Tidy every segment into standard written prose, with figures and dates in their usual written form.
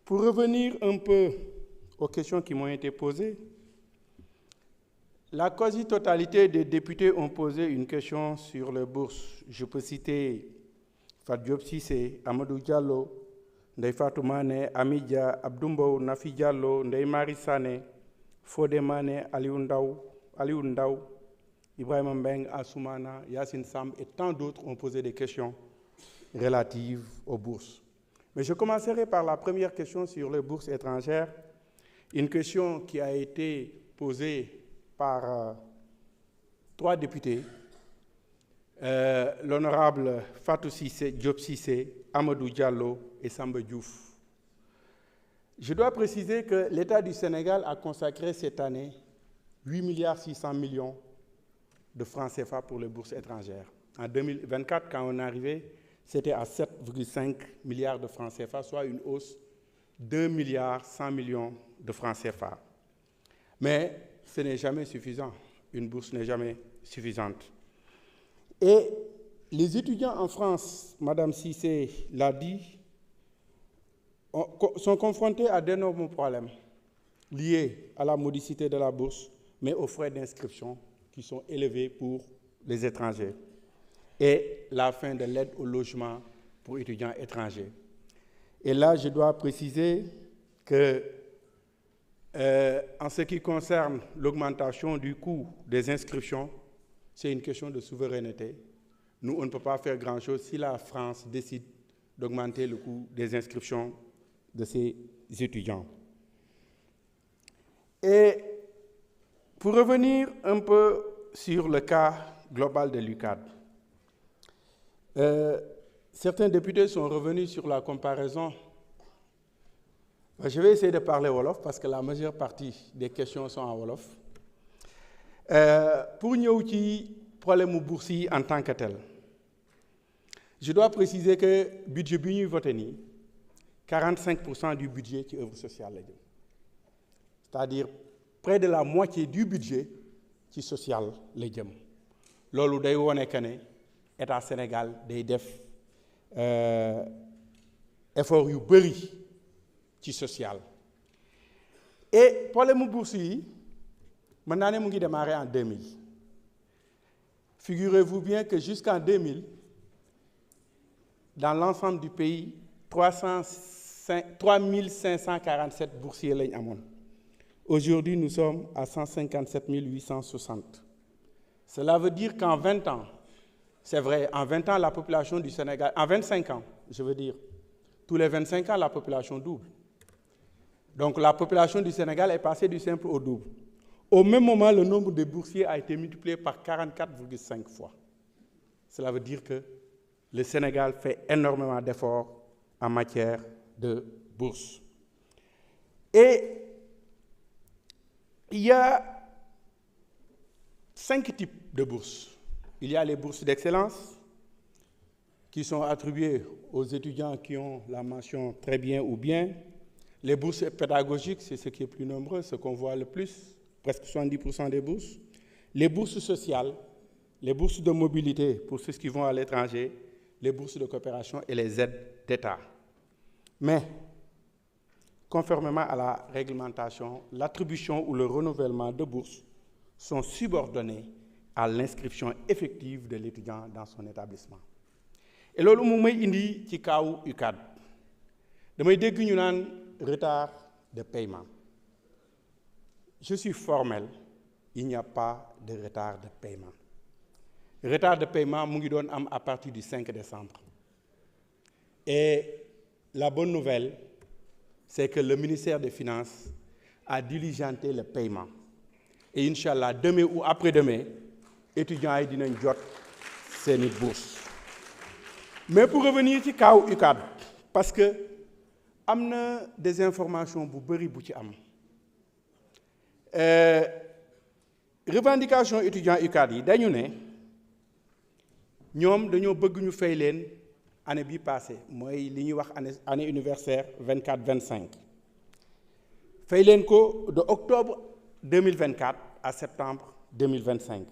Pour revenir un peu aux questions qui m'ont été posées, la quasi-totalité des députés ont posé une question sur les bourses. Je peux citer Fatou Diop Cissé, Amadou Diallo, Ndeye Fatou Mané, Amidia, Abdoumbo, Nafi Diallo, Ndeye Marie Sané, Fodé Mané, Aliou Ndaw, Ibrahima Mbeng, Assoumana, Yassine Samb et tant d'autres ont posé des questions relatives aux bourses. Mais je commencerai par la première question sur les bourses étrangères, une question qui a été posée par 3 députés, l'honorable Fatou Cissé, Diop Cissé, Amadou Diallo et Samba Diouf. Je dois préciser que l'État du Sénégal a consacré cette année 8,6 milliards de francs CFA pour les bourses étrangères. En 2024, quand on est arrivé, c'était à 7,5 milliards de francs CFA, soit une hausse de 1,1 milliard de francs CFA. Mais ce n'est jamais suffisant. Une bourse n'est jamais suffisante. Et les étudiants en France, Madame Cissé l'a dit, sont confrontés à d'énormes problèmes liés à la modicité de la bourse, mais aux frais d'inscription qui sont élevés pour les étrangers, et la fin de l'aide au logement pour étudiants étrangers. Et là, je dois préciser que, en ce qui concerne l'augmentation du coût des inscriptions, c'est une question de souveraineté. Nous, on ne peut pas faire grand-chose si la France décide d'augmenter le coût des inscriptions de ses étudiants. Et pour revenir un peu sur le cas global de l'UCAD, certains députés sont revenus sur la comparaison. Je vais essayer de parler Wolof parce que la majeure partie des questions sont en Wolof. Pour ñëw ci problème boursier en tant que tel, je dois préciser que le budget bi ñuy voté nii 45% du budget ci œuvre sociale la jëm, c'est-à-dire près de la moitié du budget ci social la jëm. Loolu day wone que ne État Sénégal day def effort yu bëri ci social. Et problème bourse yi mën naa ne mu ngi démarré en 2000. Figurez-vous bien que jusqu'en 2000, dans l'ensemble du pays, 3547 boursiers lañ amoon. Aujourd'hui, nous sommes à 157 860. Cela veut dire qu'en 20 ans, c'est vrai, en 20 ans, la population du Sénégal, en 25 ans, je veux dire, tous les 25 ans, la population double. Donc la population du Sénégal est passée du simple au double. Au même moment, le nombre de boursiers a été multiplié par 44,5 fois. Cela veut dire que le Sénégal fait énormément d'efforts en matière de bourse. Et il y a 5 types de bourses. Il y a les bourses d'excellence qui sont attribuées aux étudiants qui ont la mention très bien ou bien. Les bourses pédagogiques, c'est ce qui est plus nombreux, ce qu'on voit le plus, presque 70% des bourses. Les bourses sociales, les bourses de mobilité pour ceux qui vont à l'étranger, les bourses de coopération et les aides d'État. Mais, conformément à la réglementation, l'attribution ou le renouvellement de bourses sont subordonnés à l'inscription effective de l'étudiant dans son établissement. Et là, je vais indi ci kaw UCAD. Damay dégg ñu naan retard de paiement. Je suis formel, il n'y a pas de retard de paiement. Le retard de paiement mu ngi doon am à partir du 5 décembre. Et la bonne nouvelle, c'est que le ministère des Finances a diligenté le paiement. Et Inch'Allah, demain ou après-demain, étudiants yi dinañ jot seeni bourse. Mais pour revenir ci kaw UCAD, parce que am na des informations bu bëri bu ci am. Revendication étudiants UCAD yi dañu ne ñoom dañoo bëgg ñu fay leen année bi passée mooy li ñuy wax année universitaire 24-25 fay leen ko de octobre 2024 à septembre 2025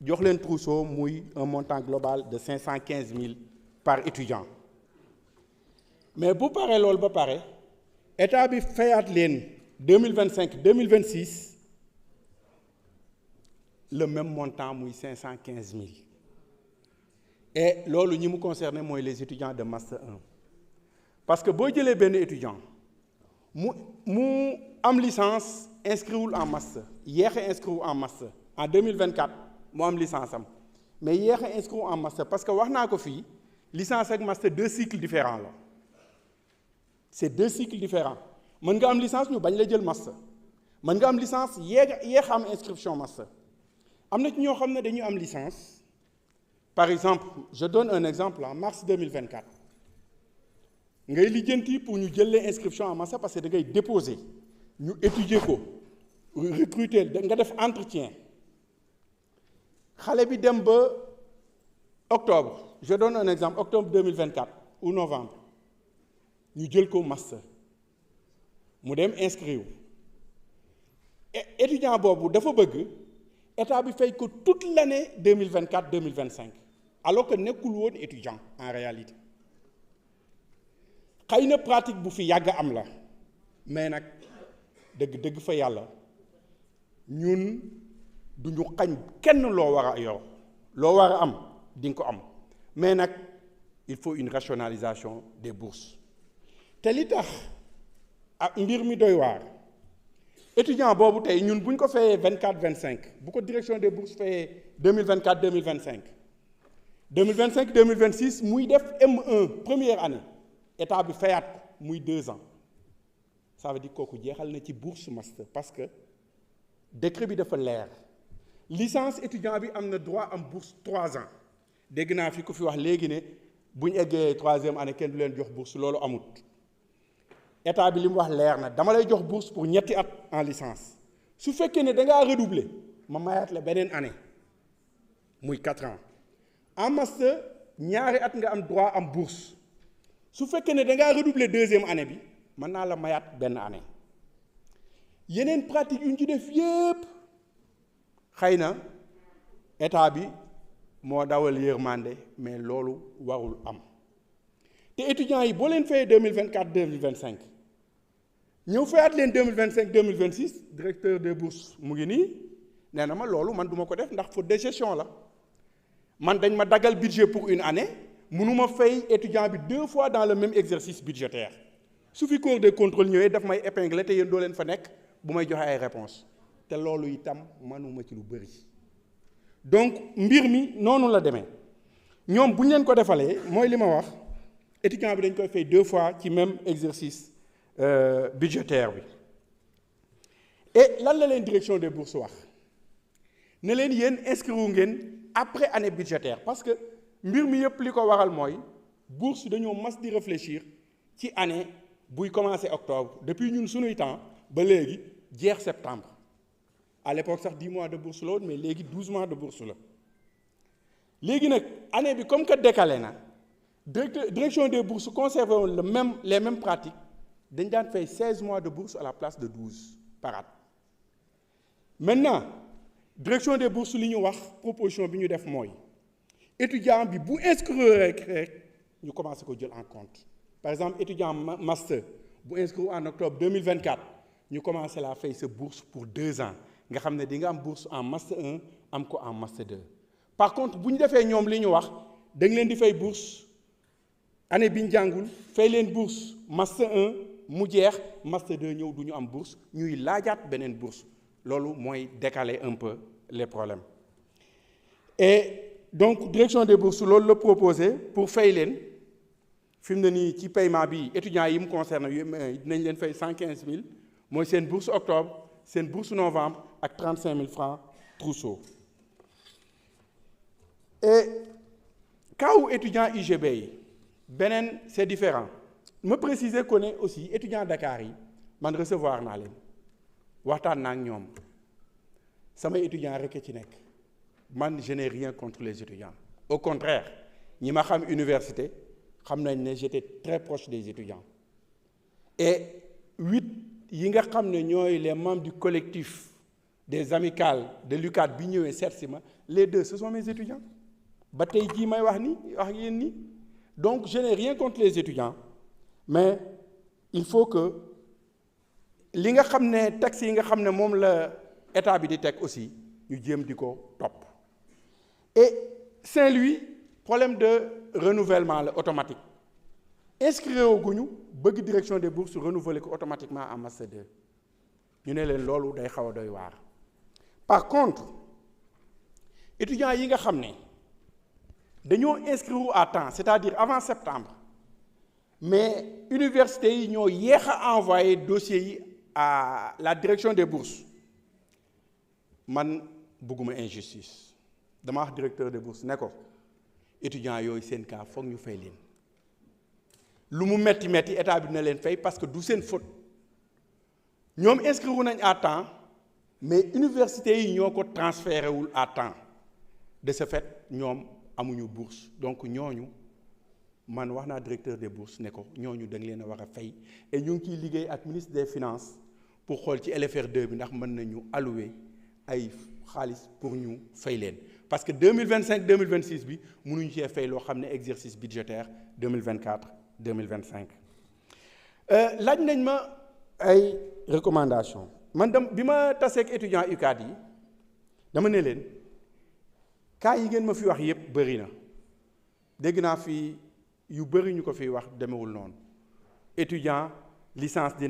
jox leen trousseau muy un montant global de 515 000 par étudiant. Mais bu paree loolu ba pare état bi fayaat leen 2025 2026 le même montant muy 515 000 et loolu ñi mu concerné mooy les étudiants de master 1 parce que boo jëlee benn étudiant mu am licence inscriwul en master yéex a inscrire en master en 2024 mu am licence am mais yéex a inscrire en master parce que wax naa ko fii licence ak master 2 cycles différents la c'est 2 cycles différents mën nga am licence ñu bañ la jël master mën nga am licence yéex am inscription master am na ci ñoo xam ne dañu am licence par exemple je donne un exemple en mars 2024 ngay lijjanti pour ñu jël les inscriptions en master parce que da ngay déposer ñu étudier ko recruter nga def entretien xale bi dem ba octobre je donne un exemple octobre 2024 ou novembre ñu jël ko master mu dem inscrire étudiant boobu dafa bëgg état bi fay ko toute l'année 2024 2025 alors que nekkul woon étudiant en réalité xëy na pratique bu fi yàgg am la mais nag dëgg fa yàlla ñun du ñu xañ kenn loo war a yor loo war a am di nga ko am mais nag il faut une rationalisation des bourses te li tax ak mbir mi doy waar étudiant boobu tey ñun bu ñu ko fayee 24-25 bu ko direction des bourses fayee 2024-2025 2025-2026 muy def M1 première année état bi fayaat ko muy 2 ans ça veut dire kooku jeexal na ci bourse master parce que décret bi dafa leer licence étudiant bi am na droit am bourse 3 ans dégg naa fi ku fi wax léegi ne bu ñu eggee 3e année kenn du leen jox bourse loolu amut état bi li mu wax leer na dama lay jox bourse pour ñetti at en licence su fekkee ne da ngaa redoubler ma mayaat la beneen année muy 4 ans en master ñaari at nga am droit am bourse su fekkee ne da ngaa redoubler 2e année bi mën naa la mayaat benn année yeneen pratique yu ñu ci def yépp xëy na état bi moo dawal yërmande mais loolu warul am te étudiants yi boo leen fayee 2024 2025 ñëw fayaat leen 2025 2026 directeur des bourses mu ngi nii nee na ma loolu man duma ko def ndax faute de gestion la man dañ ma daggal budget pour une année mënuma fay étudiant bi 2 fois dans le même exercice budgétaire su fi corps de contrôle ñëwee daf may épingler te yéen doo leen fa nekk bu may joxe ay réponses te loolu itam mënuma ci lu bëri donc mbir mi noonu la demee ñoom bu ñu leen ko defalee mooy li ma wax étudiant bi dañ koy fay 2 fois ci même exercice budgétaire bi et lan la leen direction des bourses wax ne leen yéen inscrire ngeen après année budgétaire parce que mbir mi yëpp li ko waral mooy bourse dañoo mas di réfléchir ci année buy commencer octobre depuis ñun sunuy temps ba léegi jeex septembre à l'époque sax 10 mois de bourse la woon mais léegi 12 mois de bourse la léegi nag année bi comme que décalé na direction des bourses conservé woon les mêmes pratiques dañ daan fay 16 mois de bourse à la place de 12 par at maintenant direction des bourses li ñu wax proposition bi ñu def mooy étudiant bi bu inscrire rek ñu commencé ko jël en compte par exemple étudiant master bu inscrire en octobre 2024 ñu commencé la fay sa bourse pour 2 ans nga xam ne di nga am bourse en master 1 am ko en master 2 par contre bu ñu defee ñoom li ñu wax dañ leen di fay bourse année bi ñu jàngul fay leen bourse master 1 mu jeex master 2 ñëw du ñu am bourse ñuy laajaat beneen bourse loolu mooy décaler un peu les problèmes et donc direction des bourses loolu la proposé pour fay leen fi mu ne nii ci paiement bi étudiants yi mu concerne dinañ leen fay 115 000 mooy seen bourse octobre seen bourse novembre ak 35 000 francs trousseau et cas wu étudiant UGB yi beneen c'est différent ma préciser que ne aussi étudiant Dakar yi man recevoir naa leen waxtaan naa ak ñoom samay étudiant rek ci nekk man je n'ai rien contre les étudiants au contraire ñi ma xam université xam nañ ne j'étais très proche des étudiants et 8 yi nga xam ne ñooy les membres du collectif des amicales de l'UCAD bi ñëwee seet si ma les 2 ce sont mes étudiants ba tey jii may wax yéen ni donc je n'ai rien contre les étudiants mais il faut que li nga xam ne taxes yi nga xam ne moom la état bi di teg aussi ñu jéem di ko topp. Et Saint-Louis problème de renouvellement la automatique inscrire guñu bëgg direction des bourses renouveler ko automatiquement en master 2 ñu ne leen loolu day xaw a doy waar. Par contre étudiants yi nga xam ne dañoo inscrire à temps c'est-à-dire avant septembre mais universités yi ñoo yéex a envoyé dossiers yi à la direction des bourses man bëgguma injustice dama wax directeur des bourses ne ko étudiants yooyu seen cas foog ñu fay leen lu mu metti metti état bi dina leen fay parce que du seen faute ñoom inscrire nañ à temps mais universités yi ñoo ko transféré wul à temps de ce fait ñoom amuñu bourse donc ñooñu man wax naa directeur des bourses ne ko ñooñu da nga leen a war a fay et ñu ngi ciy liggéey ak ministre des finances pour xool ci LFR2 bi ndax mën nañu allouer ay xaalis pour ñu fay leen parce que 2025 2026 bi mënuñu cee fay loo xam ne exercice budgétaire 2024 2025. laaj nañ ma ay recommandations man bi ma taseeg étudiants UCAD yi dama ne leen cas yi ngeen ma fi wax yépp bëri na dégg naa fi yu bëri ñu ko fi wax demewul noonu étudiant licence